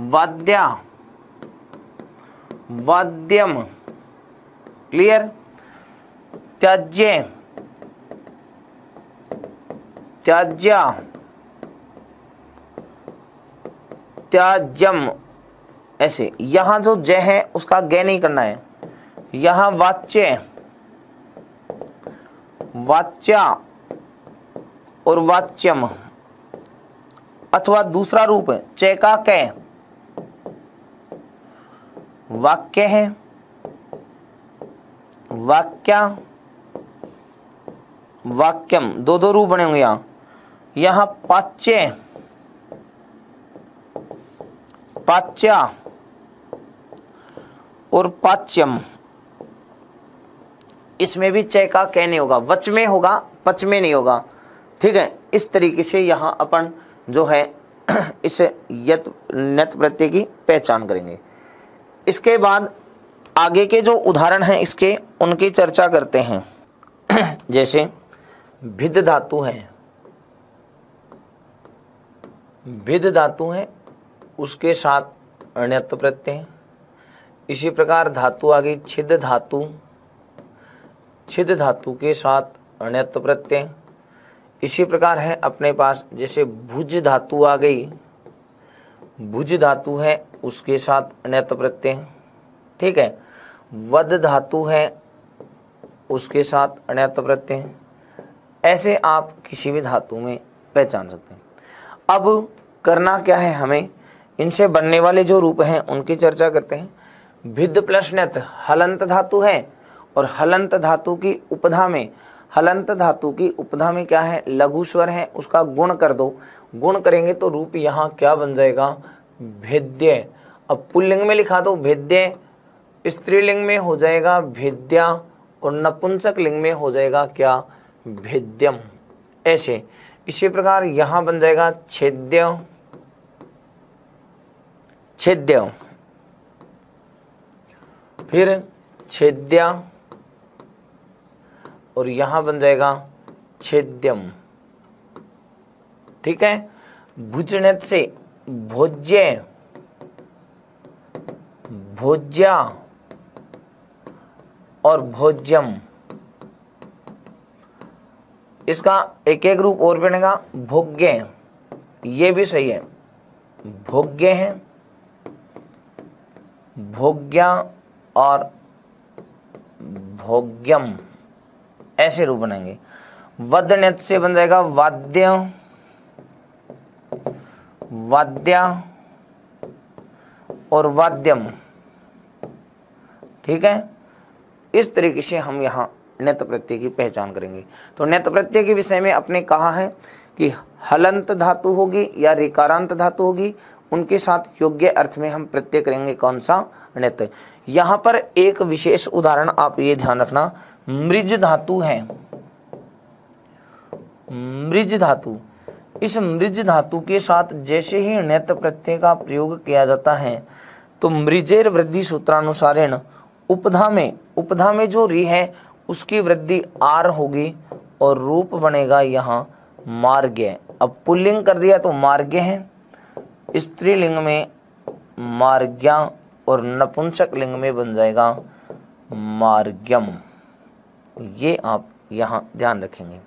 वाद्या, वाद्यम। क्लियर। त्याज्य, त्याज्या, त्याज्यम। ऐसे यहां जो जय है उसका गे नहीं करना है। यहां वाच्य, वाच्या और वाच्यम, अथवा दूसरा रूप है चे का कै, वाक्य है, वाक्या, वाक्यम। दो रूप बने होंगे यहां पाच्य, पाच्या और पाच्यम। इसमें भी चे का कै नहीं होगा, वच में होगा, पच में नहीं होगा। ठीक है। इस तरीके से यहां अपन जो है इस यत ण्यत प्रत्यय की पहचान करेंगे। इसके बाद आगे के जो उदाहरण हैं इसके, उनकी चर्चा करते हैं। जैसे भिद धातु है, भिद धातु है उसके साथ अण्यत प्रत्यय। इसी प्रकार धातु आ गई छिद धातु, छिद धातु के साथ अण्यत प्रत्यय। इसी प्रकार है अपने पास जैसे भुज धातु आ गई, भुज धातु है उसके साथ अण्यत प्रत्यय। ठीक है। वद धातु है उसके साथ अण्यत्व प्रत्यय, ऐसे आप किसी भी धातु में पहचान सकते हैं। अब करना क्या है, हमें इनसे बनने वाले जो रूप हैं उनकी चर्चा करते हैं। भिद्ध प्लस ण्यत हलंत धातु है, और हलंत धातु की उपधा में, हलंत धातु की उपधा में क्या है, लघु स्वर है, उसका गुण कर दो। गुण करेंगे तो रूप यहाँ क्या बन जाएगा, भेद्य। अब पुल्लिंग में लिखा दो भेद्य, स्त्रीलिंग में हो जाएगा भेद्या, और नपुंसक लिंग में हो जाएगा क्या, भेद्यम। ऐसे इसी प्रकार यहाँ बन जाएगा छेद्य, छेद्य, फिर छेद्या, और यहां बन जाएगा छेद्यम। ठीक है। भुजनत से भोज्य, भोज्या और भोज्यम, इसका एक एक रूप और बनेगा भोग्य, ये भी सही है, भोग्य है, भोग्या और भोग्यम, ऐसे रूप बनाएंगे। वदन्यत से बन जाएगा वाद्य, वाद्या और वाद्यम। ठीक है। इस तरीके से हम यहाँ ण्यत प्रत्यय की पहचान करेंगे। तो ण्यत प्रत्यय के विषय में आपने कहा है कि हलंत धातु होगी या ऋकारांत धातु होगी, उनके साथ योग्य अर्थ में हम प्रत्यय करेंगे कौन सा, ण्यत। यहाँ पर एक विशेष उदाहरण आप ये ध्यान रखना, मृज धातु है, मृज धातु। इस मृज धातु के साथ जैसे ही ण्यत प्रत्यय का प्रयोग किया जाता है तो मृजेर वृद्धि सूत्रानुसारेण उपधा में जो री है उसकी वृद्धि आर होगी और रूप बनेगा यहाँ मार्ग्य। अब पुल्लिंग कर दिया तो मार्ग्य है, स्त्रीलिंग में मार्ग्या और नपुंसक लिंग में बन जाएगा मार्ग्यम। ये आप यहाँ ध्यान रखेंगे।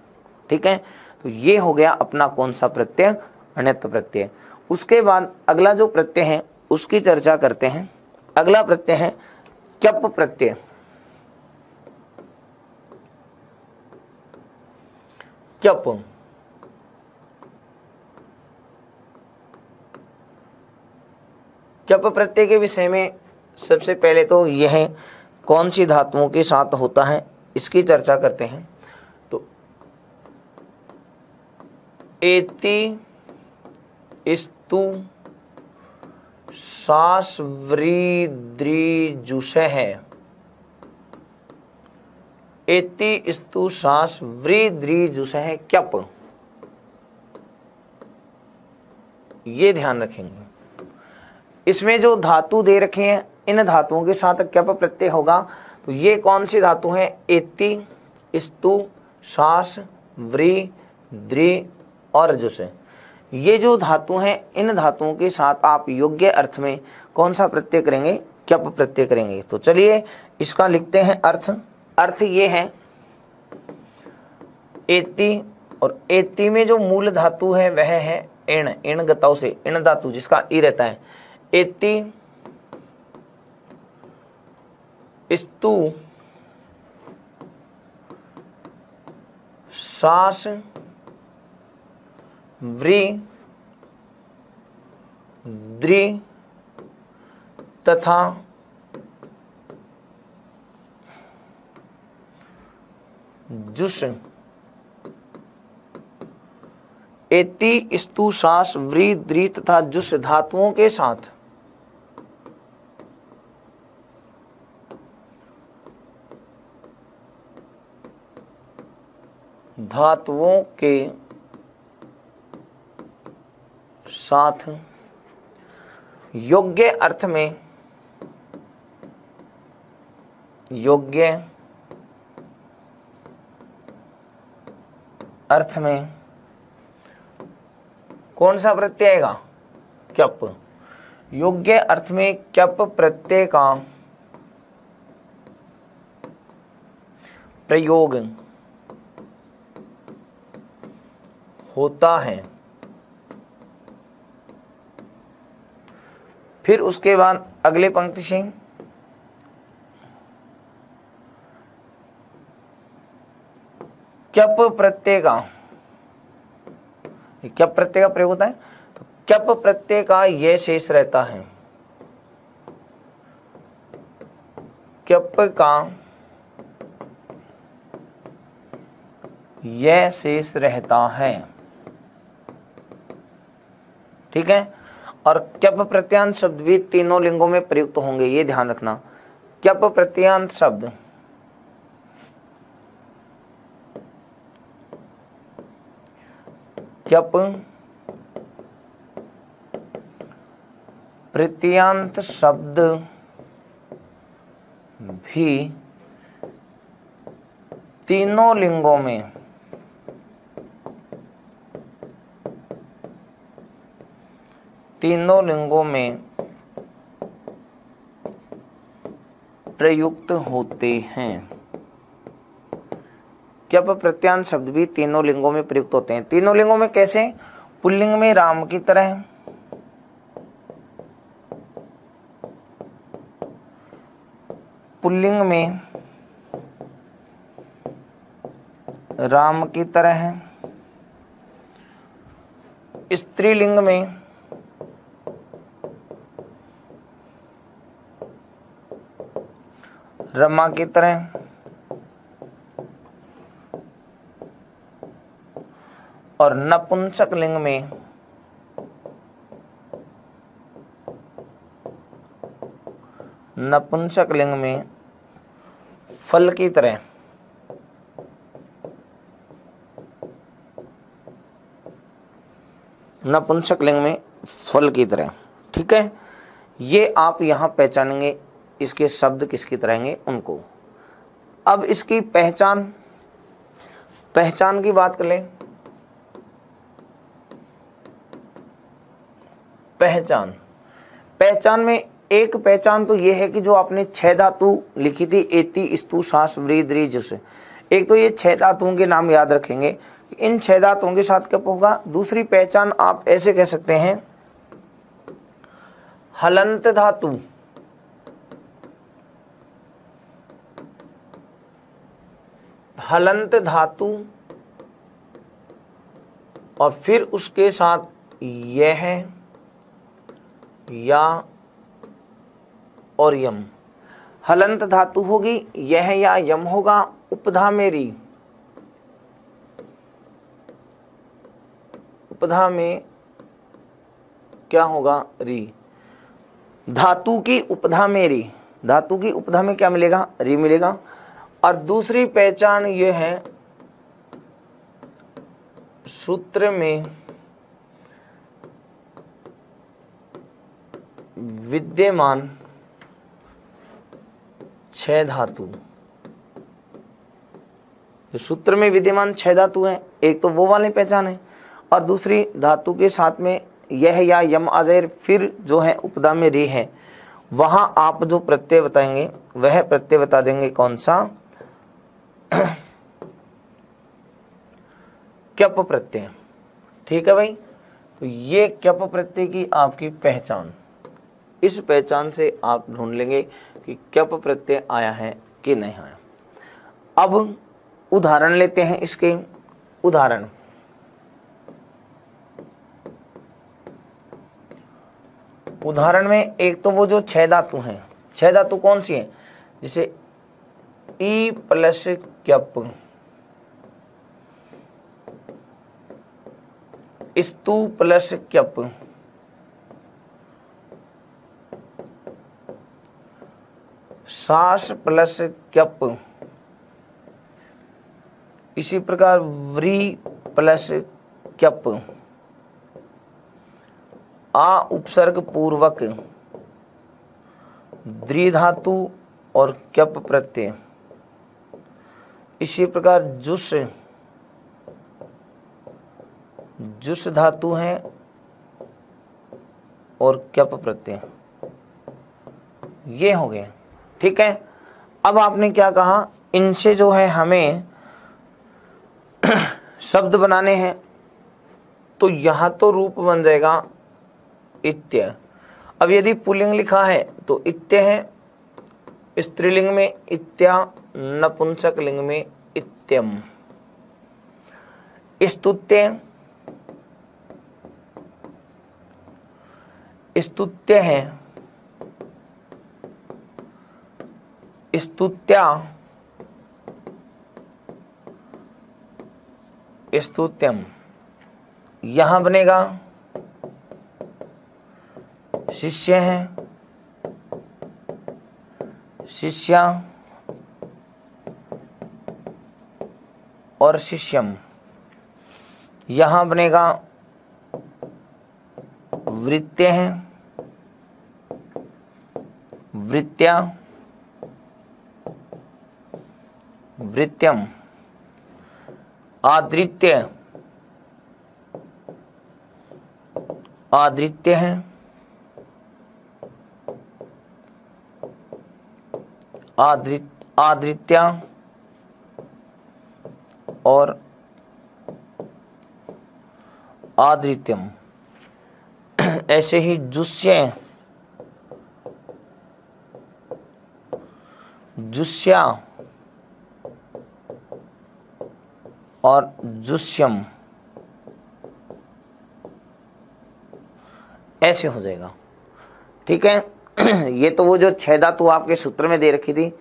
ठीक है। तो ये हो गया अपना कौन सा प्रत्यय, अण्यत्व प्रत्यय। उसके बाद अगला जो प्रत्यय है उसकी चर्चा करते हैं। अगला प्रत्यय है क्यप प्रत्यय। क्यप, क्यप प्रत्यय के विषय में सबसे पहले तो यह कौन सी धातुओं के साथ होता है इसकी चर्चा करते हैं। तो एति स्तु सास व्री द्री जुष है, एति स्तु सास व्री द्री जुष है क्यप, ये ध्यान रखेंगे। इसमें जो धातु दे रखे हैं इन धातुओं के साथ क्यप प्रत्यय होगा। तो ये कौन सी धातु है, एति स्तु सास व्री द्री और जुष। ये जो धातु हैं इन धातुओं के साथ आप योग्य अर्थ में कौन सा प्रत्यय करेंगे, क्यप प्रत्यय करेंगे। तो चलिए इसका लिखते हैं अर्थ। अर्थ ये है एति, और एति में जो मूल धातु है वह है इण, इण गताओं से इण धातु जिसका ई रहता है। एति स्तु सास व्री द्री तथा जुष। एति स्तु सास व्री द्री तथा जुष धातुओं के साथ योग्य अर्थ में, योग्य अर्थ में कौन सा प्रत्यय आएगा, क्यप। योग्य अर्थ में क्यप प्रत्यय का प्रयोग होता है। फिर उसके बाद अगले पंक्ति से क्यप प्रत्यय का, क्यप प्रत्यय का प्रयोग होता है, तो क्यप प्रत्यय का यह शेष रहता है, क्यप का यह शेष रहता है। ठीक है। और क्यप प्रत्यांत शब्द भी तीनों लिंगों में प्रयुक्त होंगे, ये ध्यान रखना। क्यप प्रत्यांत शब्द क्यप प्रत्यांत शब्द भी तीनों लिंगों में प्रयुक्त होते हैं। क्यप प्रत्यांत शब्द भी तीनों लिंगों में प्रयुक्त होते हैं। तीनों लिंगों में कैसे? पुल्लिंग में राम की तरह, पुल्लिंग में राम की तरह है, स्त्रीलिंग में रमा की तरह, और नपुंसक लिंग में फल की तरह। नपुंसक लिंग में फल की तरह। ठीक है, ये आप यहां पहचानेंगे, इसके शब्द किसकी तरह हैं उनको। अब इसकी पहचान की बात कर लें। पहचान में एक पहचान तो ये है कि जो आपने 6 धातु लिखी थी, एति, स्तु, शास, व्री, द्रि, जुस, एक तो ये 6 धातुओं के नाम याद रखेंगे, इन 6 धातुओं के साथ क्या होगा। दूसरी पहचान आप ऐसे कह सकते हैं, हलंत धातु, हलंत धातु और फिर उसके साथ यह, या और यम। हलंत धातु होगी, यह या यम होगा, उपधा में री, उपधा में क्या होगा, री। धातु की उपधा में री, धातु की उपधा में क्या मिलेगा, री मिलेगा। और दूसरी पहचान यह है, सूत्र में विद्यमान 6 धातु। सूत्र में विद्यमान 6 धातु हैं, एक तो वो वाली पहचान है, और दूसरी धातु के साथ में यह या यम आ जाए, फिर जो है उपदा में रे है, वहां आप जो प्रत्यय बताएंगे वह प्रत्यय बता देंगे कौन सा, क्यप प्रत्यय। ठीक है भाई, तो ये क्यप प्रत्यय की आपकी पहचान, इस पहचान से आप ढूंढ लेंगे कि क्यप प्रत्यय आया है कि नहीं आया। अब उदाहरण लेते हैं इसके। उदाहरण में एक तो वो जो 6 धातु हैं, 6 धातु कौन सी हैं, जैसे ई प्लस क्यप, स्तु प्लस क्यप, सास प्लस क्यप, इसी प्रकार व्री प्लस क्यप, आ उपसर्ग पूर्वक द्विधातु और क्यप प्रत्यय। इसी प्रकार जुस धातु है और क्यप प्रत्यय, ये हो गए। ठीक है, अब आपने क्या कहा, इनसे जो है हमें शब्द बनाने हैं, तो यहां तो रूप बन जाएगा इत्य। अब यदि पुल्लिंग लिखा है तो इत्य है, स्त्रीलिंग में इत्या, नपुंसक लिंग में इत्यम। स्तुत्य, स्तुत्य है, स्तुत्या, स्तुत्यम, यहां बनेगा शिष्य है, शिष्या और शिष्यम, यहां बनेगा वृत्य है, वृत्या, वृत्यम, आदृत्य, आदृत्य है, आदृत्या और आदृत्यम। ऐसे ही जुष्य, जुष्या और जुष्यम, ऐसे हो जाएगा। ठीक है, ये तो वो जो 6 धातु आपके सूत्र में दे रखी थी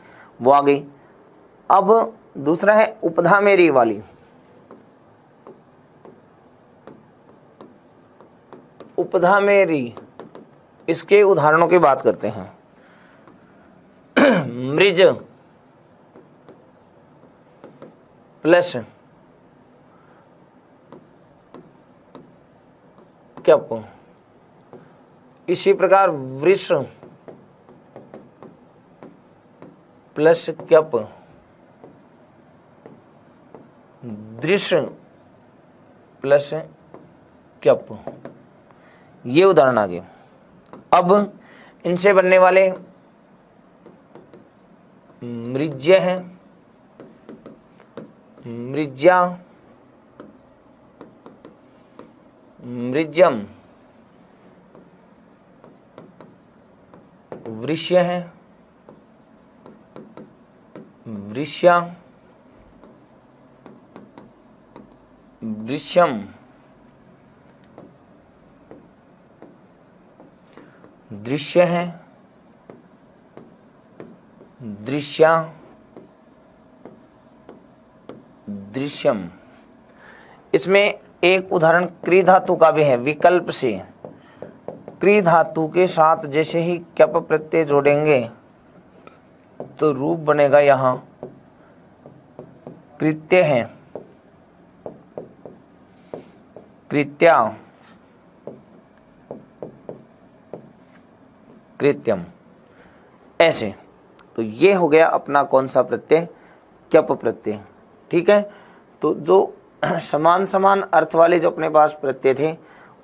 वो आ गई। अब दूसरा है उपधामेरी वाली। उपधामेरी, इसके उदाहरणों की बात करते हैं। मृज प्लस क्यप, इसी प्रकार वृष प्लस क्यप, दृश्य प्लस क्यप, ये उदाहरण आ गए। अब इनसे बनने वाले मृज्य है, मृज्या, मृज्यम, वृष्य है, वृष्या, वृष्यम, दृश्य है, दृश्या, दृश्यम। इसमें एक उदाहरण क्री धातु का भी है, विकल्प से। क्री धातु के साथ जैसे ही क्यप प्रत्यय जोड़ेंगे तो रूप बनेगा यहां कृत्य है, कृत्या, कृत्यम, ऐसे। तो ये हो गया अपना कौन सा प्रत्यय, क्यप प्रत्यय। ठीक है, तो जो समान समान अर्थ वाले जो अपने पास प्रत्यय थे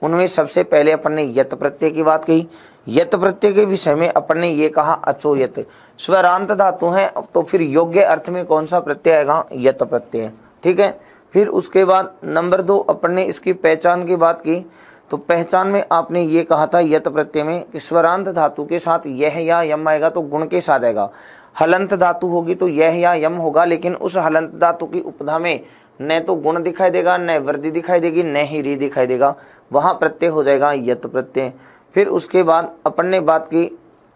उनमें सबसे पहले अपन ने यत प्रत्यय की बात कही। यत प्रत्यय के विषय में अपन ने ये कहा अचोयत, स्वरांत धातु है, तो फिर योग्य अर्थ में कौन सा प्रत्यय आएगा, यत प्रत्यय। ठीक है, फिर उसके बाद नंबर 2 अपन ने इसकी पहचान की बात की। तो पहचान में आपने ये कहा था यत प्रत्यय में कि स्वरांत धातु के साथ यह या यम आएगा तो गुण के साथ आएगा। हलंत धातु होगी तो यह या यम होगा, लेकिन उस हलंत धातु की उपधा में न तो गुण दिखाई देगा, न वृद्धि दिखाई देगी, न ही री दिखाई देगा, वहां प्रत्यय हो जाएगा यत प्रत्यय। फिर उसके बाद अपन ने बात की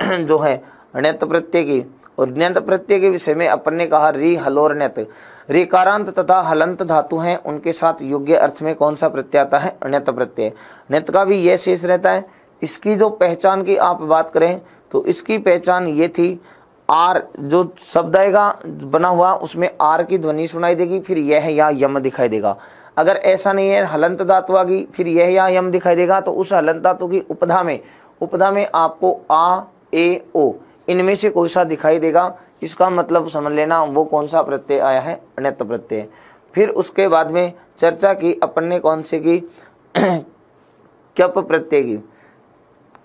जो है ण्यत प्रत्यय की, और ण्यत प्रत्यय के विषय में अपन ने कहा री हलोर ण्यत, ऋकारांत तथा हलंत धातु हैं, उनके साथ योग्य अर्थ में कौन सा प्रत्यय आता है, ण्यत प्रत्यय। ण्यत का भी यह शेष रहता है। इसकी जो पहचान की आप बात करें तो इसकी पहचान ये थी, आर जो शब्द आएगा बना हुआ उसमें आर की ध्वनि सुनाई देगी, फिर यह या यम दिखाई देगा। अगर ऐसा नहीं है, हलंत धातु आ गई फिर यह या यम दिखाई देगा, तो उस हलंत धातु की उपधा में आपको आ, ए, ओ इनमें से कोई सा दिखाई देगा। इसका मतलब समझ लेना वो कौन सा प्रत्यय आया है, ण्यत प्रत्यय। फिर उसके बाद में चर्चा की अपन ने कौन से की, क्यप प्रत्यय की।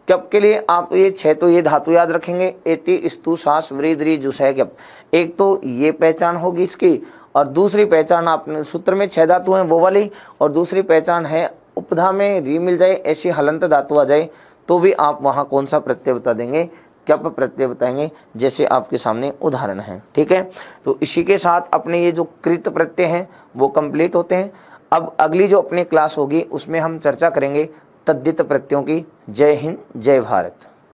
क्यप के लिए आप ये 6 तो ये धातु याद रखेंगे, एति, स्तु, सास, व्रीद, री, जुसै, क्यप। एक तो ये पहचान होगी इसकी, और दूसरी पहचान आपने सूत्र में 6 धातु हैं वो वाली, और दूसरी पहचान है उपधा में री मिल जाए, ऐसी हलंत धातु आ जाए तो भी आप वहां कौन सा प्रत्यय बता देंगे, क्यप प्रत्यय बताएंगे, जैसे आपके सामने उदाहरण है। ठीक है, तो इसी के साथ अपने ये जो कृत प्रत्यय हैं वो कंप्लीट होते हैं। अब अगली जो अपनी क्लास होगी उसमें हम चर्चा करेंगे तद्धित प्रत्ययों की। जय हिंद, जय भारत।